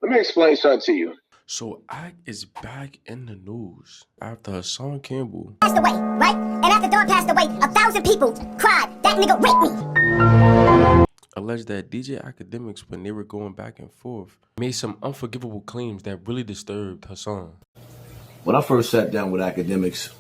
Let me explain something to you. So Ak is back in the news after Hassan Campbell passed away, right? And after Dawn passed away, 1,000 people cried, that nigga raped me. alleged that DJ Akademiks, when they were going back and forth, made some unforgivable claims that really disturbed Hassan. When I first sat down with Akademiks,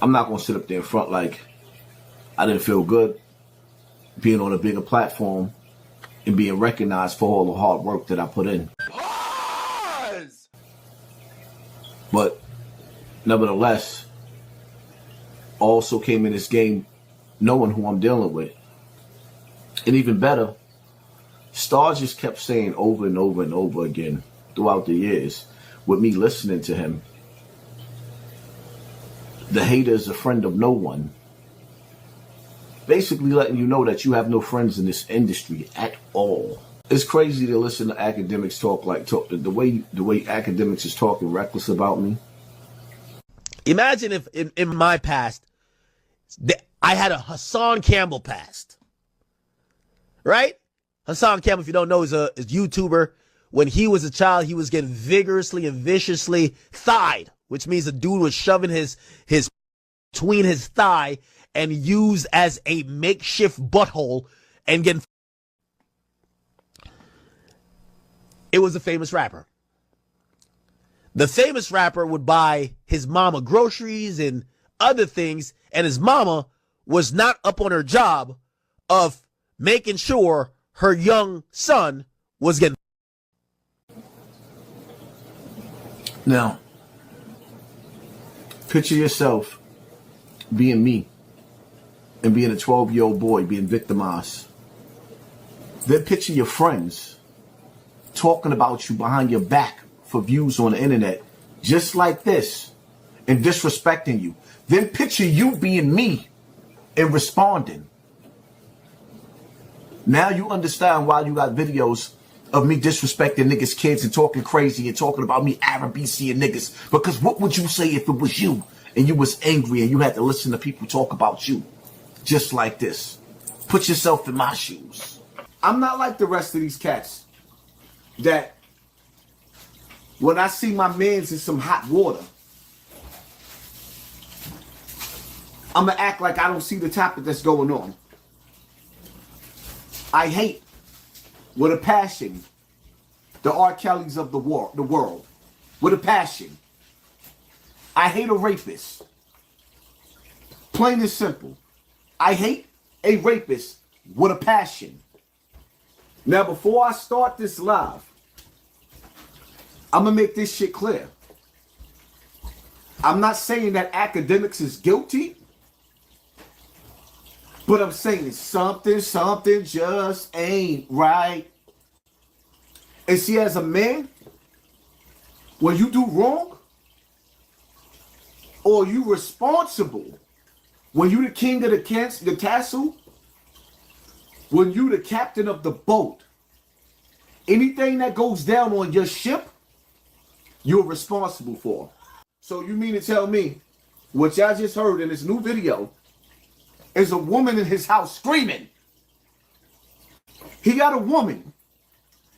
I'm not going to sit up there in front like I didn't feel good being on a bigger platform and being recognized for all the hard work that I put in. Pause! But nevertheless, I also came in this game knowing who I'm dealing with. And even better, Star just kept saying over and over and over again throughout the years, with me listening to him, the hater is a friend of no one. Basically letting you know that you have no friends in this industry at all. It's crazy to listen to Akademiks talk the way Akademiks is talking reckless about me. Imagine if in my past, I had a Hassan Campbell past, right? Hassan Campbell, if you don't know, is a YouTuber. When he was a child, he was getting vigorously and viciously thigh'd, which means the dude was shoving his between his thigh and used as a makeshift butthole and getting. It was a famous rapper. The famous rapper would buy his mama groceries and other things, and his mama was not up on her job of making sure her young son was getting. Now, picture yourself being me and being a 12-year-old boy being victimized. Then picture your friends talking about you behind your back for views on the internet, just like this, and disrespecting you. Then picture you being me and responding. Now you understand why you got videos of me disrespecting niggas' kids and talking crazy and talking about me Arab BC and niggas. Because what would you say if it was you and you was angry and you had to listen to people talk about you just like this? Put yourself in my shoes. I'm not like the rest of these cats that when I see my mans in some hot water, I'm going to act like I don't see the topic that's going on. I hate with a passion the R. Kellys of the world. With a passion. I hate a rapist. Plain and simple. I hate a rapist with a passion. Now, before I start this live, I'm going to make this shit clear. I'm not saying that Akademiks is guilty, but I'm saying something just ain't right. And see, as a man, when you do wrong, or you responsible, when you the king of the castle, when you the captain of the boat, anything that goes down on your ship, you're responsible for. So you mean to tell me what y'all just heard in this new video is a woman in his house screaming? He got a woman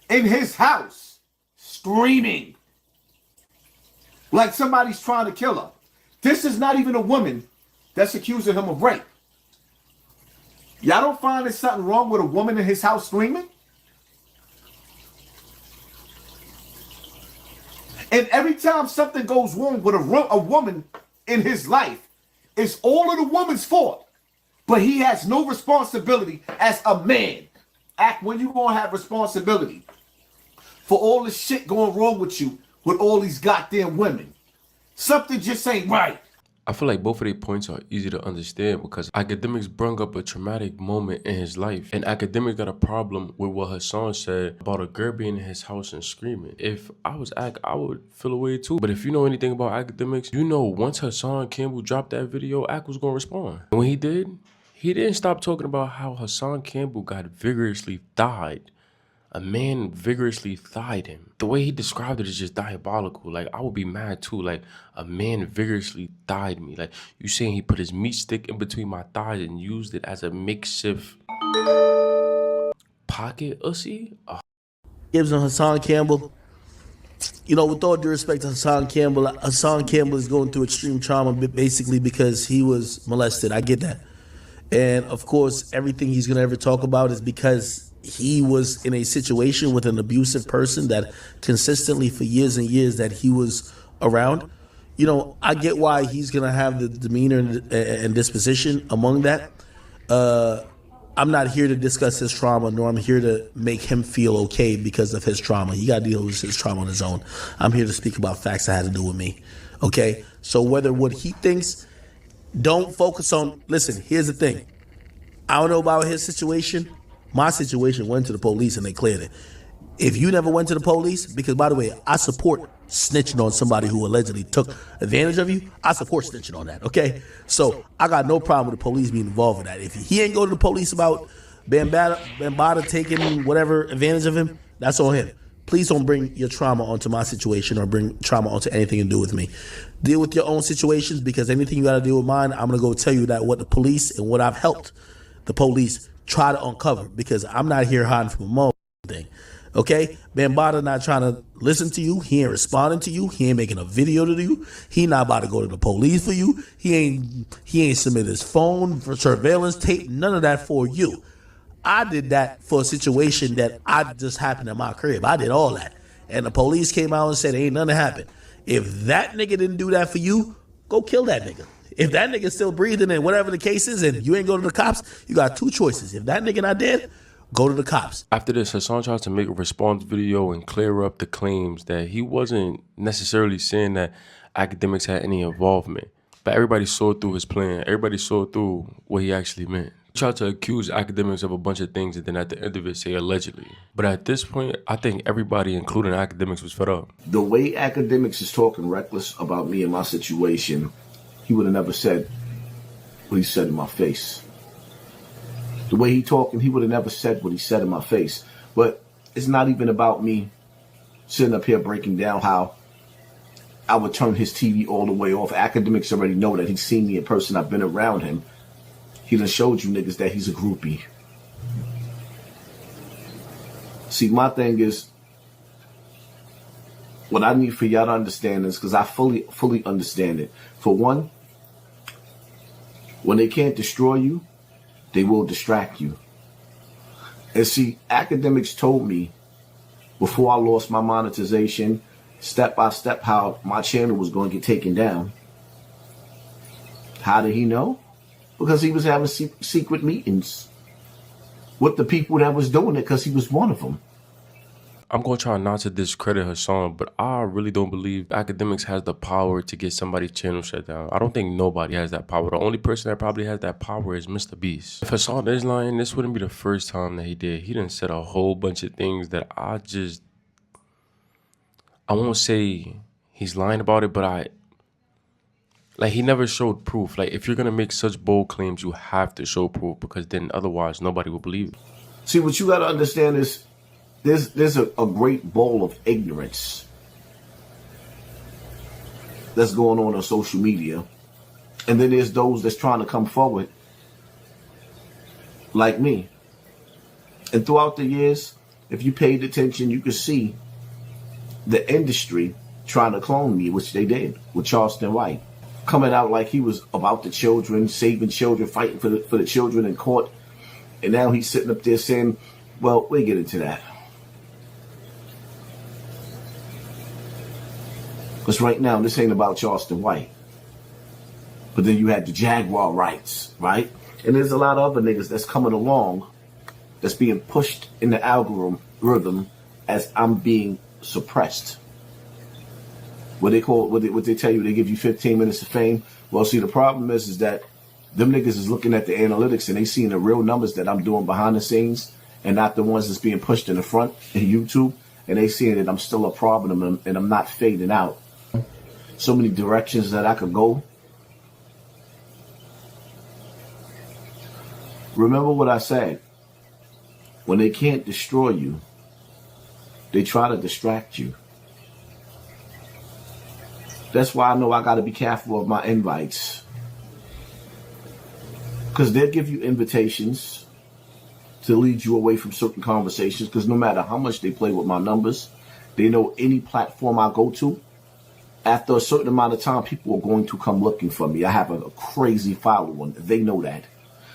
in his house screaming like somebody's trying to kill her. This is not even a woman that's accusing him of rape. Y'all don't find there's something wrong with a woman in his house screaming? And every time something goes wrong with a woman in his life, it's all of the woman's fault. But he has no responsibility as a man. Act when you gonna have responsibility for all this shit going wrong with you with all these goddamn women. Something just ain't right. I feel like both of their points are easy to understand because Akademiks brought up a traumatic moment in his life, and Akademiks got a problem with what Hassan said about a girl being in his house and screaming. If I was Ak, I would feel away too. But if you know anything about Akademiks, you know once Hassan Campbell dropped that video, Ak was gonna respond. And when he didn't stop talking about how Hassan Campbell got vigorously thigh'd. A man vigorously thigh'd him. The way he described it is just diabolical. Like, I would be mad too. Like, a man vigorously thigh'd me. Like, you saying he put his meat stick in between my thighs and used it as a makeshift pocket ussy? Gibbs and Hassan Campbell. You know, with all due respect to Hassan Campbell is going through extreme trauma basically because he was molested. I get that. And of course, everything he's going to ever talk about is because he was in a situation with an abusive person that consistently for years and years that he was around. You know, I get why he's going to have the demeanor and disposition among that. I'm not here to discuss his trauma, nor I'm here to make him feel okay because of his trauma. He got to deal with his trauma on his own. I'm here to speak about facts that had to do with me. Okay? So whether what he thinks, don't focus on, listen, here's the thing. I don't know about his situation. My situation went to the police and they cleared it. If you never went to the police, because by the way, I support snitching on somebody who allegedly took advantage of you. I support snitching on that, okay? So I got no problem with the police being involved in that. If he ain't go to the police about Bambaataa taking whatever advantage of him, that's on him. Please don't bring your trauma onto my situation or bring trauma onto anything to do with me. Deal with your own situations because anything you got to deal with mine, I'm going to go tell you that what the police and what I've helped the police try to uncover because I'm not here hiding from a mother thing. Okay, Bambaataa not trying to listen to you. He ain't responding to you. He ain't making a video to you. He not about to go to the police for you. He ain't submit his phone for surveillance tape. None of that for you. I did that for a situation that I just happened in my crib. I did all that, and the police came out and said ain't nothing happened. If that nigga didn't do that for you, go kill that nigga. If that nigga still breathing and whatever the case is, and you ain't going to the cops, you got two choices. If that nigga not dead, go to the cops. After this, Hassan tries to make a response video and clear up the claims that he wasn't necessarily saying that Akademiks had any involvement. But everybody saw through his plan. Everybody saw through what he actually meant. He tried to accuse Akademiks of a bunch of things and then at the end of it say allegedly. But at this point, I think everybody, including Akademiks, was fed up. The way Akademiks is talking reckless about me and my situation, he would have never said what he said in my face. The way he talking, he would have never said what he said in my face. But it's not even about me sitting up here breaking down how I would turn his TV all the way off. Akademiks already know that he's seen me in person. I've been around him. He done showed you niggas that he's a groupie. See, my thing is, what I need for y'all to understand is, because I fully understand it. For one, when they can't destroy you, they will distract you. And see, Akademiks told me before I lost my monetization, step by step, how my channel was going to get taken down. How did he know? Because he was having secret meetings with the people that was doing it, because he was one of them. I'm going to try not to discredit Hassan, but I really don't believe Akademiks has the power to get somebody's channel shut down. I don't think nobody has that power. The only person that probably has that power is Mr. Beast. If Hassan is lying, this wouldn't be the first time that he did. He done said a whole bunch of things that I won't say he's lying about it, but he never showed proof. Like, if you're going to make such bold claims, you have to show proof, because then otherwise nobody will believe it. See, what you got to understand is, there's a great bowl of ignorance that's going on social media. And then there's those that's trying to come forward like me. And throughout the years, if you paid attention, you could see the industry trying to clone me, which they did with Charleston White. Coming out like he was about the children, saving children, fighting for the children in court. And now he's sitting up there saying, well, we'll get into that. Because right now, this ain't about Charleston White. But then you had the Jaguar rights, right? And there's a lot of other niggas that's coming along that's being pushed in the algorithm as I'm being suppressed. What they tell you, they give you 15 minutes of fame. Well, see, the problem is that them niggas is looking at the analytics and they seeing the real numbers that I'm doing behind the scenes and not the ones that's being pushed in the front in YouTube. And they seeing that I'm still a problem and I'm not fading out. So many directions that I could go. Remember what I said. When they can't destroy you, they try to distract you. That's why I know I got to be careful of my invites. Because they'll give you invitations to lead you away from certain conversations, because no matter how much they play with my numbers, they know any platform I go to, after a certain amount of time, people are going to come looking for me. I have a crazy following. They know that.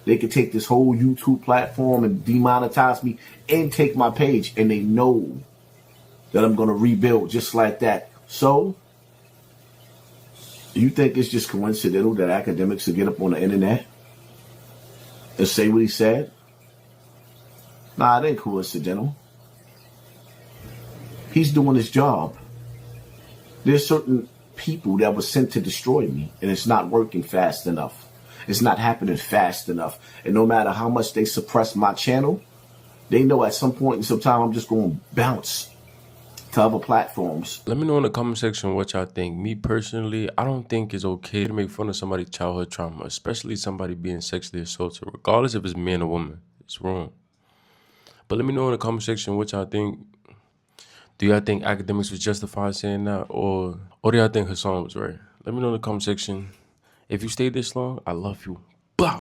They could take this whole YouTube platform and demonetize me and take my page, and they know that I'm going to rebuild just like that. So, you think it's just coincidental that Akademiks will get up on the internet and say what he said? Nah, it ain't coincidental. He's doing his job. There's certain people that were sent to destroy me, and it's not working fast enough. It's not happening fast enough. And no matter how much they suppress my channel, they know at some point in some time I'm just going to bounce to other platforms. Let me know in the comment section what y'all think. Me personally, I don't think it's okay to make fun of somebody's childhood trauma, especially somebody being sexually assaulted, regardless if it's man or woman. It's wrong. But let me know in the comment section what y'all think. Do y'all think Akademiks was justified saying that, or do y'all think Hassan was right? Let me know in the comment section. If you stayed this long, I love you.